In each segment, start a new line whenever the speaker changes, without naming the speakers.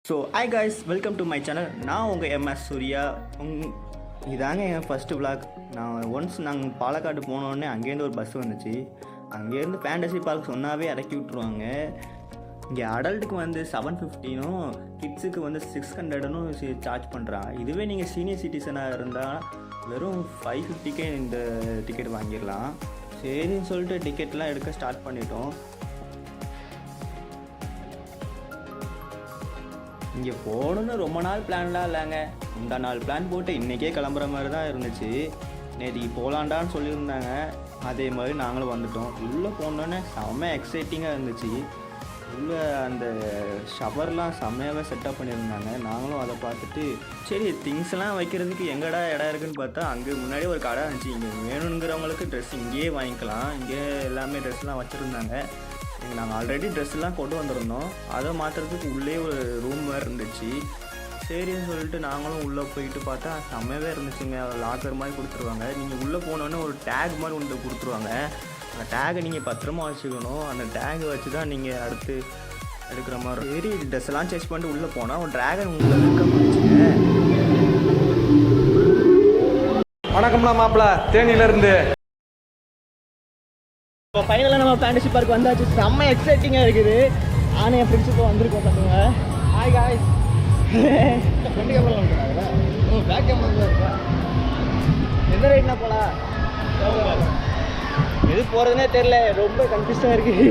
So hi guys, welcome to my channel. நான் உங்கள் MS Surya. இதாங்க என் ஃபஸ்ட்டு விளாக். நாங்கள் பாலக்காடு போனோடனே அங்கேருந்து ஒரு பஸ் வந்துச்சு. அங்கேருந்து ஃபேண்டசி பார்க் சொன்னாவே இறக்கி விட்ருவாங்க. இங்கே அடல்ட்டுக்கு வந்து 750னும் கிட்ஸுக்கு வந்து 600னும் சார்ஜ் பண்ணுறாங்க. இதுவே நீங்கள் சீனியர் சிட்டிசனாக இருந்தால் வெறும் 550க்கே இந்த டிக்கெட் வாங்கிடலாம். சரின்னு சொல்லிட்டு டிக்கெட்லாம் எடுக்க ஸ்டார்ட் பண்ணிட்டோம். இங்கே போகணுன்னு ரொம்ப நாள் பிளான்லாம் இல்லைங்க. இந்த நாள் பிளான் போட்டு இன்றைக்கே கிளம்புற மாதிரி தான் இருந்துச்சு. நேற்றுக்கு போகலான்டான்னு சொல்லியிருந்தாங்க. அதே மாதிரி நாங்களும் வந்துட்டோம். உள்ளே போனோன்னே செம்ம எக்ஸைட்டிங்காக இருந்துச்சு. உள்ளே அந்த ஷவர்லாம் செம்மையாகவே செட்டப் பண்ணியிருந்தாங்க. நாங்களும் அதை பார்த்துட்டு சரி திங்ஸ்லாம் வைக்கிறதுக்கு எங்கடா இடம் இருக்குதுன்னு பார்த்தா அங்கே முன்னாடி ஒரு கடை இருந்துச்சு. இங்கே வேணுங்கிறவங்களுக்கு ட்ரெஸ் இங்கேயே வாங்கிக்கலாம். இங்கே எல்லாமே ட்ரெஸ்லாம் வச்சுருந்தாங்க. நாங்கள் ஆல்ரெடி ட்ரெஸ்லாம் கொண்டு வந்திருந்தோம். அதை மாற்றுறதுக்கு உள்ளே ஒரு ரூம் மாதிரி இருந்துச்சு. சரின்னு சொல்லிட்டு நாங்களும் உள்ளே போயிட்டு பார்த்தா செம்மையாகவே இருந்துச்சுங்க. லாக்கர் மாதிரி கொடுத்துருவாங்க. நீங்கள் உள்ளே போனோன்னே ஒரு டேக் மாதிரி ஒன்று கொடுத்துருவாங்க. அந்த டேகை நீங்கள் பத்திரமா வச்சுக்கணும். அந்த டேகை வச்சு தான் நீங்கள் அடுத்து எடுக்கிற மாதிரி. சரி ட்ரெஸ்லாம் சேஞ்ச் பண்ணிட்டு உள்ளே போனால் ஒரு ட்ராகன் உங்களை இருக்க முடிச்சுங்க.
வணக்கம்ண்ணா மாப்பிள்ள, தேனியிலேருந்து.
இப்போ ஃபைனலாக நம்ம ஃபேண்டசி பார்க் வந்தாச்சு. செம்ம எக்ஸைட்டிங்காக இருக்குது. ஆனால் என் ஃப்ரெண்ட்ஸ் இப்போ வந்திருக்கோம் பார்த்துங்க. Hi guys. ஃப்ரெண்டு கேமரா வந்துருக்காங்களா? பேக் கேமரா இருக்கா? எந்த ரைட்னா போகலாம்? எது போகிறதுனே தெரில. ரொம்ப கன்ஃபியூஸாக இருக்குது.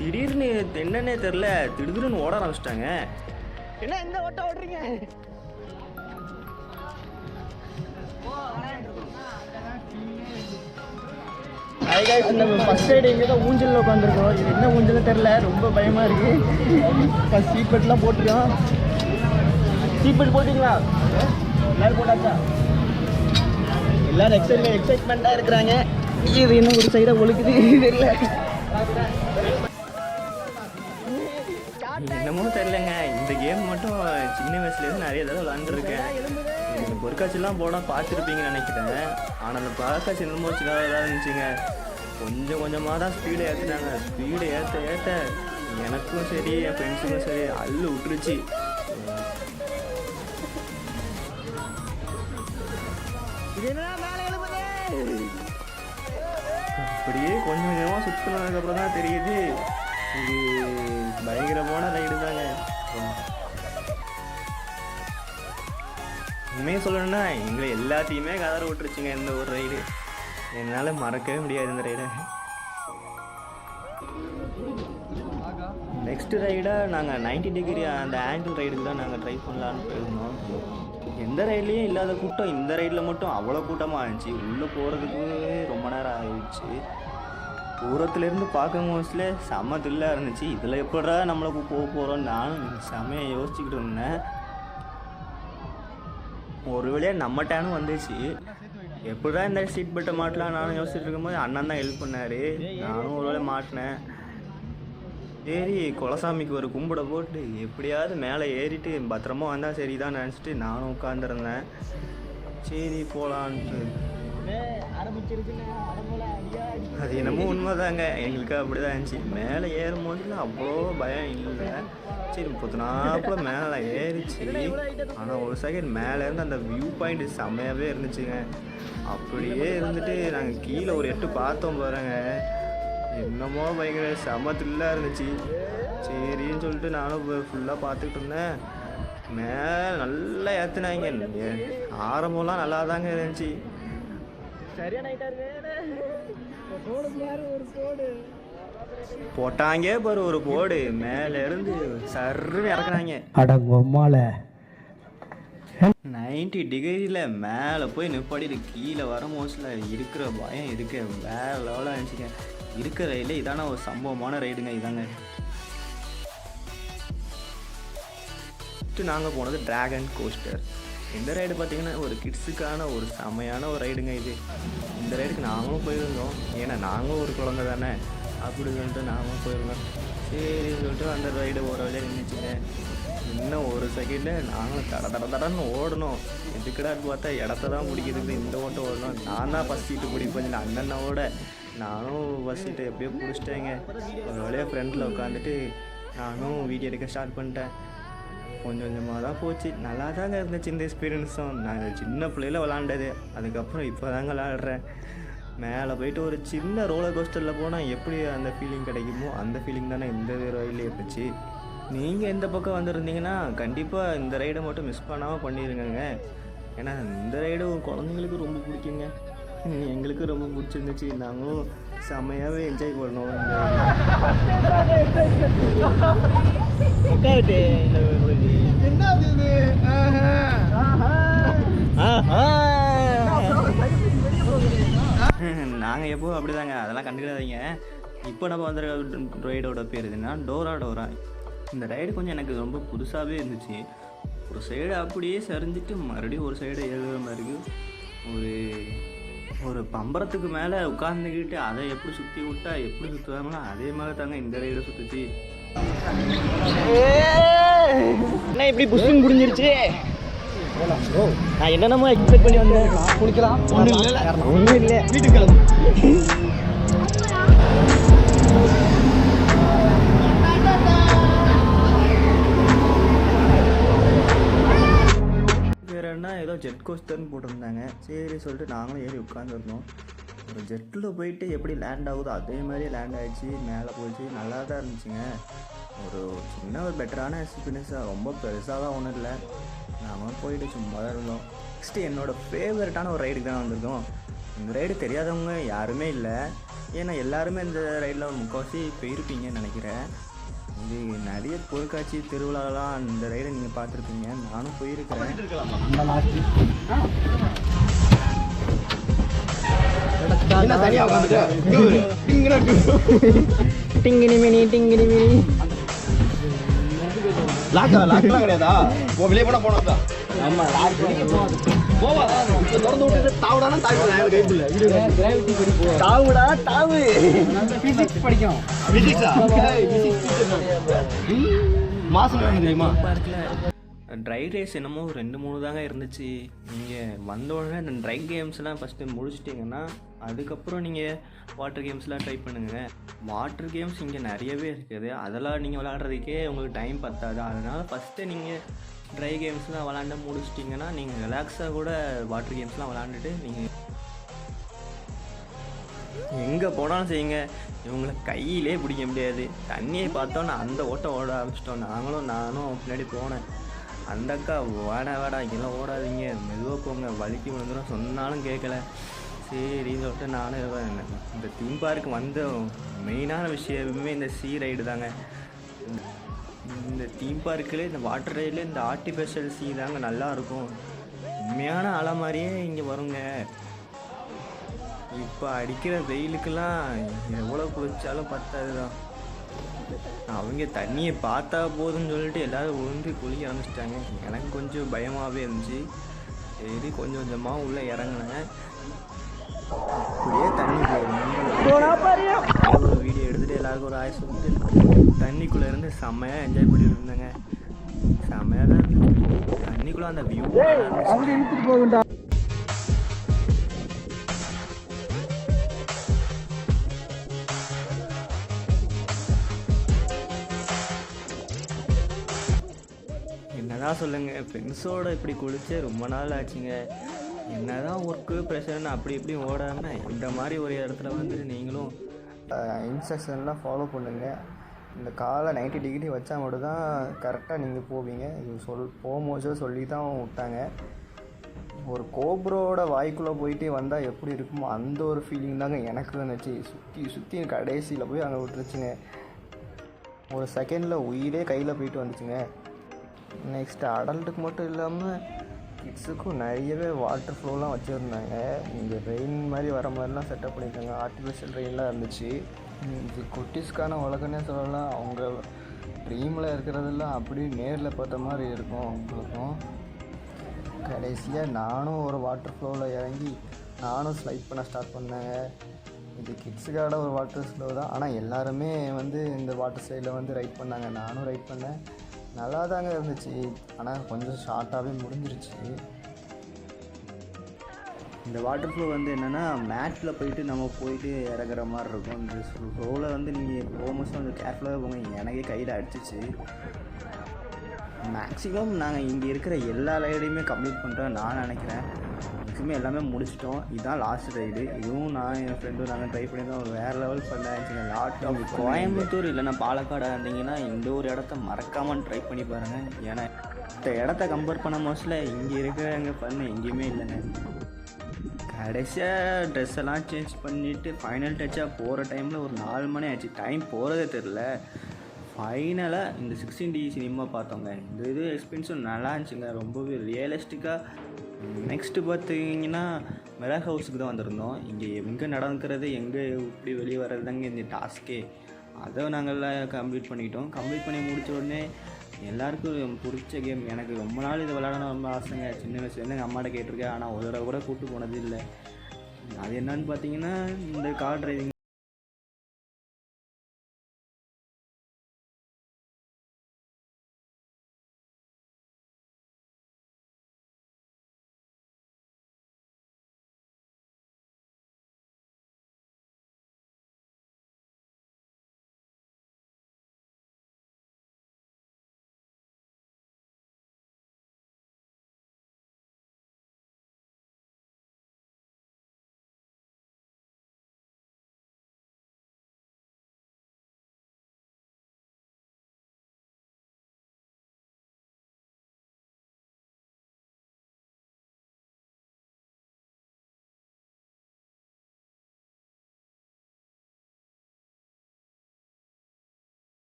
திடீர்னு என்னன்னே தெரில, திடீர்னு ஓட ஆரம்பிச்சிட்டாங்க. என்ன இந்த ஓட்டம் ஓடுறீங்க? ஃபஸ்ட் ரைடு இங்கே தான் ஊஞ்சலில் உட்காந்துருக்கோம். இது என்ன ஊஞ்சல்னு தெரில, ரொம்ப பயமாக இருக்குது. ஃபஸ்ட் சீட் பெல்ட்லாம் போட்டுருக்கோம். சீட் பெல்ட் போட்டிங்களா? எல்லோரும் போட்டாச்சா? எல்லோரும் எக்ஸைட்மெண்ட்டாக இருக்கிறாங்க. இது இன்னும் ஒரு சைடாக ஒழுக்குது தெரியல. என்னமோ தெரிலங்க. இந்த கேம் மட்டும் சின்ன வயசுலேருந்து நிறைய தடவை விளாண்டுருக்கேன். எனக்கு பொற்காட்சிலாம் போனால் பார்த்துருப்பீங்கன்னு நினைக்கிறேன். ஆனால் அந்த பொற்காட்சி என்னமோ சின்னதாக தான் இருந்துச்சுங்க. கொஞ்சம் கொஞ்சமாக தான் ஸ்பீடை ஏற்றுனாங்க. ஸ்பீடை ஏற்ற எனக்கும் சரி என் ஃப்ரெண்ட்ஸுக்கும் சரி அள்ளு விட்டுருச்சு. அப்படியே கொஞ்சம் கொஞ்சமாக சுற்றினதுக்கப்புறம் தான் தெரியுது இது பயங்கரமான ரைடு தாங்க. உண்மையை சொல்லணும்னா எங்களை எல்லாத்தையுமே கதற விட்டுருச்சுங்க இந்த ஒரு ரைடு. என்னால் மறக்கவே முடியாது இந்த ரைடை. நெக்ஸ்ட் ரைடாக நாங்கள் 90 டிகிரி அந்த ஆங்கிள் ரைடுக்கு தான் நாங்கள் ட்ரை பண்ணலான்னு போயிருந்தோம். எந்த ரைட்லேயும் இல்லாத கூட்டம் இந்த ரைடில் மட்டும் அவ்வளோ கூட்டமாக இருந்துச்சு. உள்ளே போகிறதுக்கு ரொம்ப நேரம் ஆகிடுச்சு. தூரத்துலேருந்து பார்க்கும் மோஸ்ட்லே செம்ம தில்லாக இருந்துச்சு. இதில் எப்படா நம்மளுக்கு போக போகிறோம் நானும் செம்மையாக யோசிச்சுக்கிட்டு இருந்தேன். ஒரு வழியாக நம்ம டேனும் வந்துச்சு. எப்படா இந்த சீட் பெல்ட்டை மாட்டலாம் நானும் யோசிச்சுட்டு இருக்கும்போது அண்ணன் தான் ஹெல்ப் பண்ணார். நானும் ஒரு வேளை மாட்டினேன். சரி குலசாமிக்கு ஒரு கும்பிட போட்டு எப்படியாவது மேலே ஏறிட்டு பத்திரமா வந்தால் சரி தான் நினச்சிட்டு நானும் உட்காந்துருந்தேன். சரி போகலான்ட்டு அது என்னமோ உண்மைதாங்க. எங்களுக்கு அப்படி தான் இருந்துச்சு. மேலே ஏறும் போதுலாம் அவ்வளோ பயம் இல்லை. சரி 30 மேலே ஏறிச்சு. ஆனால் ஒரு செகண்ட் மேலேருந்து அந்த வியூ பாயிண்ட் செம்மையாகவே இருந்துச்சுங்க. அப்படியே இருந்துட்டு நாங்கள் கீழே ஒரு 8 பார்த்தோம் பாருங்க. என்னமோ பயங்கர செம்ம தில்லாக இருந்துச்சு. சரின்னு சொல்லிட்டு நானும் ஃபுல்லாக பார்த்துக்கிட்டு இருந்தேன். மேலே நல்லா ஏற்றுனாங்க. ஆரம்பம்லாம் நல்லா தாங்க இருந்துச்சு. போட்டாங்க பாரு ஒரு போடு. மேல இருந்து சர்ன்னு இறக்குறாங்க. 90 டிகிரியில் மேலே போய் நிப்பாடிட்டு கீழே வர மோஸ்டில் இருக்கிற பயம் இருக்க வேற லெவலாக இருந்துச்சுங்க. இருக்கிற ரைடில் இதான ஒரு சம்பவமான ரைடுங்க. இதாங்க நாங்கள் போனது டிராகன் கோஸ்டர். இந்த ரைடு பார்த்திங்கன்னா ஒரு கிட்ஸுக்கான ஒரு செமையான ஒரு ரைடுங்க இது. இந்த ரைடுக்கு நாங்களும் போயிருந்தோம். ஏன்னா நாங்களும் ஒரு குழந்தை தானே அப்படி சொல்லிட்டு நாங்களும் போயிருந்தோம். சரின்னு சொல்லிட்டு அந்த ரைடு ஒரு வழியாக நின்றுச்சுங்க. இன்னும் ஒரு செகண்டில் நாங்களும் தடன்னு ஓடணும். எதுக்கடான்னு பார்த்தா இடத்த தான் பிடிக்கிறதுக்கு இந்த ஓட்டம் ஓடணும். நான் தான் ஃபஸ்ட் சீட்டு பிடிப்பேன் அண்ணனோட. நானும் பஸ் சீட்டை எப்படியோ பிடிச்சிட்டேங்க. ஒரு வழியாக ஃப்ரெண்டில் உட்காந்துட்டு நானும் வீடியோ எடுக்க ஸ்டார்ட் பண்ணிட்டேன். கொஞ்சம் கொஞ்சமாக தான் போச்சு. நல்லா தாங்க இருந்துச்சு இந்த எக்ஸ்பீரியன்ஸும். நான் சின்ன பிள்ளையில விளாண்டது, அதுக்கப்புறம் இப்போ தாங்க விளாடுறேன். மேலே போயிட்டு ஒரு சின்ன ரோலர் கோஸ்டரில் போனால் எப்படி அந்த ஃபீலிங் கிடைக்குமோ அந்த ஃபீலிங் தானே இந்த ரயிலே இருந்துச்சு. நீங்கள் எந்த பக்கம் வந்திருந்தீங்கன்னா கண்டிப்பாக இந்த ரைடை மட்டும் மிஸ் பண்ணாமல் பண்ணிடுங்க. ஏன்னா இந்த ரைடு குழந்தைங்களுக்கு ரொம்ப பிடிக்குங்க. எங்களுக்கு ரொம்ப பிடிச்சிருந்துச்சு. நாங்களும் செம்மையாகவே என்ஜாய் பண்ணோம். நாங்கள் எப்போவும் அப்படி தாங்க, அதெல்லாம் கண்டுக்கிடாதீங்க. இப்போ நம்ம வந்துருக்க ரைடோட பேர் எதுன்னா டோரா. இந்த ரைடு கொஞ்சம் எனக்கு ரொம்ப புதுசாகவே இருந்துச்சு. ஒரு சைடு அப்படியே சரிஞ்சிட்டு மறுபடியும் ஒரு சைடு ஏழுகிற மாதிரி ஒரு பம்பரத்துக்கு மேலே உட்காந்துக்கிட்டு அதை எப்படி சுற்றி விட்டா எப்படி சுற்றுவாங்களோ அதே மாதிரி தாங்க இந்த ரைடை சுற்றுச்சு. என்ன இப்படி புஷ்ஷிங் முடிஞ்சிருச்சு. நான் என்னென்னமோ எக்ஸ்பெக்ட் பண்ணி வந்தேன். குளிக்கலாம் ஒன்றும் இல்லை வீட்டுக்கு கிளம்பு. வேற என்ன ஏதோ ஜெட் கோஸ்டர்னு போட்டிருந்தாங்க. சரி சொல்லிட்டு நாங்களும் ஏறி உட்காந்துருந்தோம். ஒரு ஜெட்டில் போயிட்டு எப்படி லேண்ட் ஆகுதோ அதே மாதிரி லேண்ட் ஆகிடுச்சு. மேலே போயிடுச்சு. நல்லா தான் இருந்துச்சுங்க. ஒரு சின்ன ஒரு பெட்டரான எக்ஸ்பீரியன்ஸாக, ரொம்ப பெருசாக தான் ஒன்றும் இல்லை. நாமளும் போயிட்டு சும்மா தான் இருந்தோம். நெக்ஸ்ட்டு என்னோடய ஃபேவரட்டான ஒரு ரைடுக்கு தான் வந்திருக்கோம். இந்த ரைடு தெரியாதவங்க யாருமே இல்லை. ஏன்னா எல்லாருமே இந்த ரைடில் முக்கால்வாசி போயிருப்பீங்கன்னு நினைக்கிறேன். இது நிறைய பொருட்காட்சி திருவிழாலாம் இந்த ரைடை நீங்கள் பார்த்துருப்பீங்க. நானும் போயிருக்கிறேன். டிங்கினி மினி லாக்லாம் கிடையாதா? வெளியே போனா போனதா? ஆமா, போவாதா? திறந்து விட்டுட்டு தாவுடானா தாவுடா கைக்குள்ள. தாவுடா தாவு. பிசிக்ஸ் படிக்கும். பிசிக்ஸா? மாசம் என்ன தெரியுமா? ட்ரை ரேஸ் என்னமோ 2-3 தாங்க இருந்துச்சு. நீங்கள் வந்த உடனே இந்த ட்ரை கேம்ஸ்லாம் ஃபஸ்ட்டு முடிச்சிட்டிங்கன்னா அதுக்கப்புறம் நீங்கள் வாட்டர் கேம்ஸ்லாம் ட்ரை பண்ணுங்கள். வாட்டர் கேம்ஸ் இங்கே நிறையவே இருக்குது. அதெல்லாம் நீங்கள் விளாட்றதுக்கே உங்களுக்கு டைம் பத்தாது. அதனால் ஃபஸ்ட்டு நீங்கள் ட்ரை கேம்ஸ்லாம் விளாண்டு முடிச்சிட்டிங்கன்னா நீங்கள் ரிலாக்ஸாக கூட வாட்டர் கேம்ஸ்லாம் விளாண்டுட்டு நீங்கள் எங்கே போனாலும் செய்யுங்க. இவங்களை கையிலே பிடிக்க முடியாது. தண்ணியை பார்த்தோன்னா அந்த ஓட்டம் ஓட ஆரம்பிச்சிட்டோம். நானும் பின்னாடி போனேன். அந்த அக்கா வாடா இங்கெல்லாம் ஓடாதீங்க, மெதுவாக போங்க, வலிக்கு விழுந்துடும் சொன்னாலும் கேட்கல. சரி சொல்லிட்டு நானும் இந்த தீம் பார்க்கு வந்த மெயினான விஷயமே இந்த சீ ரைடு தாங்க. இந்த தீம் பார்க்கில் இந்த வாட்டர் ரைடில் இந்த ஆர்டிஃபிஷியல் சீ தாங்க நல்லாயிருக்கும். உண்மையான அலை மாதிரியே இங்கே வருங்க. இப்போ அடிக்கிற வெயிலுக்கெல்லாம் எவ்வளோ குளிச்சாலும் பத்தாது தான். அவங்க தண்ணியை பார்த்தா போதுன்னு சொல்லிட்டு எல்லோரும் விழுந்து குளிக்க ஆரம்பிச்சிட்டாங்க. எனக்கு கொஞ்சம் பயமாகவே இருந்துச்சு. சரி கொஞ்சம் கொஞ்சமாக உள்ளே இறங்கினேன். அப்படியே தண்ணிக்குள்ளே வீடியோ எடுத்துகிட்டு எல்லாருக்கும் ஒரு ஆய் சொல்லிட்டு தண்ணிக்குள்ளே இருந்து செம்மையாக என்ஜாய் பண்ணிட்டு இருந்தேங்க. செம்மையாக தான் இருந்துச்சு தண்ணிக்குள்ளே அந்த வியூ. என்னதான் சொல்லுங்கள், ஃப்ரெண்ட்ஸோடு இப்படி குளிச்சு ரொம்ப நாள் ஆச்சுங்க. என்னதான் ஒர்க்கு ப்ரெஷர்னு அப்படி இப்படி ஓடாமல் இந்த மாதிரி ஒரு இடத்துல வந்துட்டு நீங்களும் இன்ஸ்ட்ரக்ஷன்லாம் ஃபாலோ பண்ணுங்கள். இந்த காலை 90 டிகிரி வச்சா மட்டும் தான் கரெக்டாக நீங்கள் போவீங்க. இது போகும்போது சொல்லி தான் விட்டாங்க. ஒரு கோப்ரோட வாய்க்குள்ளே போயிட்டு வந்தால் எப்படி இருக்குமோ அந்த ஒரு ஃபீலிங் தாங்க எனக்கு இருந்துச்சு. சுற்றி கடைசியில் போய் அங்கே விட்டுருச்சுங்க. ஒரு செகண்டில் உயிரே கையில் போயிட்டு வந்துச்சுங்க. நெக்ஸ்ட்டு அடல்ட்டுக்கு மட்டும் இல்லாமல் கிட்ஸுக்கும் நிறையவே வாட்டர் ஃப்ளோலாம் வச்சுருந்தாங்க. இங்கே ரெயின் மாதிரி வர மாதிரிலாம் செட்டப் பண்ணியிருக்காங்க. ஆர்டிஃபிஷியல் ரெயின்லாம் இருந்துச்சு. இது குட்டீஸ்க்கான உலகன்னே சொல்லலாம். அவங்க ட்ரீமில் இருக்கிறதெல்லாம் அப்படியே நேரில் பார்த்த மாதிரி இருக்கும் அவங்களுக்கும். கடைசியாக நானும் ஒரு வாட்டர் ஃப்ளோவில் இறங்கி நானும் ஸ்லைட் பண்ண ஸ்டார்ட் பண்ணேங்க. இது கிட்ஸுக்கான ஒரு வாட்டர் ஃப்ளோ தான். ஆனால் எல்லாருமே இந்த வாட்டர் சைடில் ரைட் பண்ணாங்க. நானும் ரைட் பண்ணேன். நல்லா தாங்க இருந்துச்சு. ஆனால் கொஞ்சம் ஷார்ட்டாகவே முடிஞ்சிருச்சு. இந்த வாட்டர் ஃப்ளோ வந்து என்னென்னா மேட்டில் போயிட்டு நம்ம போயிட்டு இறங்குற மாதிரி இருக்கும். இந்த ஃப்ளோவில் வந்து நீங்கள் போகும்போது வந்து கேர்ஃபுல்லாக போங்க. எனக்கே கையில் அடிச்சிச்சு. மேக்ஸிமம் நாங்கள் இங்கே இருக்கிற எல்லா ரைடையுமே கம்ப்ளீட் பண்ணுறோம் நான் நினைக்கிறேன். மேக்ஸிமம் எல்லாமே முடிச்சிட்டோம். இதுதான் லாஸ்ட் ரைடு. இதுவும் நான் என் ஃப்ரெண்டும் நாங்கள் ட்ரை பண்ணியிருந்தோம். வேறு லெவல் பண்ணாச்சுங்க. லாட் ஆஃப் கோயம்புத்தூர் இல்லைன்னா பாலக்காடாக இருந்தீங்கன்னா இந்த ஒரு இடத்த மறக்காமல் ட்ரை பண்ணி பாருங்கள். ஏன்னா இந்த இடத்த கம்பேர் பண்ண மோஸ்ட்ல இங்கே இருக்கிறவங்க பண்ண எங்கேயுமே இல்லைங்க. கடைசியாக ட்ரெஸ் எல்லாம் சேஞ்ச் பண்ணிவிட்டு ஃபைனல் டச்சாக போகிற டைமில் ஒரு 4 மணி ஆச்சு. டைம் போகிறதே தெரில. ஃபைனலாக இந்த 16D சினிமா பார்த்தோங்க. இந்த இது எக்ஸ்பீரியன்ஸும் நல்லா இருந்துச்சுங்க. ரொம்பவே ரியலிஸ்டிக்காக. நெக்ஸ்ட்டு பார்த்தீங்கன்னா மெரர் ஹவுஸுக்கு தான் வந்திருந்தோம். இங்கே எங்கே நடக்கிறது எங்கே இப்படி வெளியே வர்றது தாங்க இந்த டாஸ்க்கே. அதை நாங்கள்லாம் கம்ப்ளீட் பண்ணிக்கிட்டோம். கம்ப்ளீட் பண்ணி முடித்த உடனே எல்லாருக்கும் பிடிச்ச கேம். எனக்கு ரொம்ப நாள் இது விளையாடணும் ரொம்ப ஆசைங்க. சின்ன வயசுலேருந்து எங்கள் அம்மாட்ட கேட்டிருக்கேன். ஆனால் ஒரு தடவை கூட கூப்பிட்டு போனது இல்லை. அது என்னன்னு பார்த்தீங்கன்னா இந்த கார் டிரைவிங்.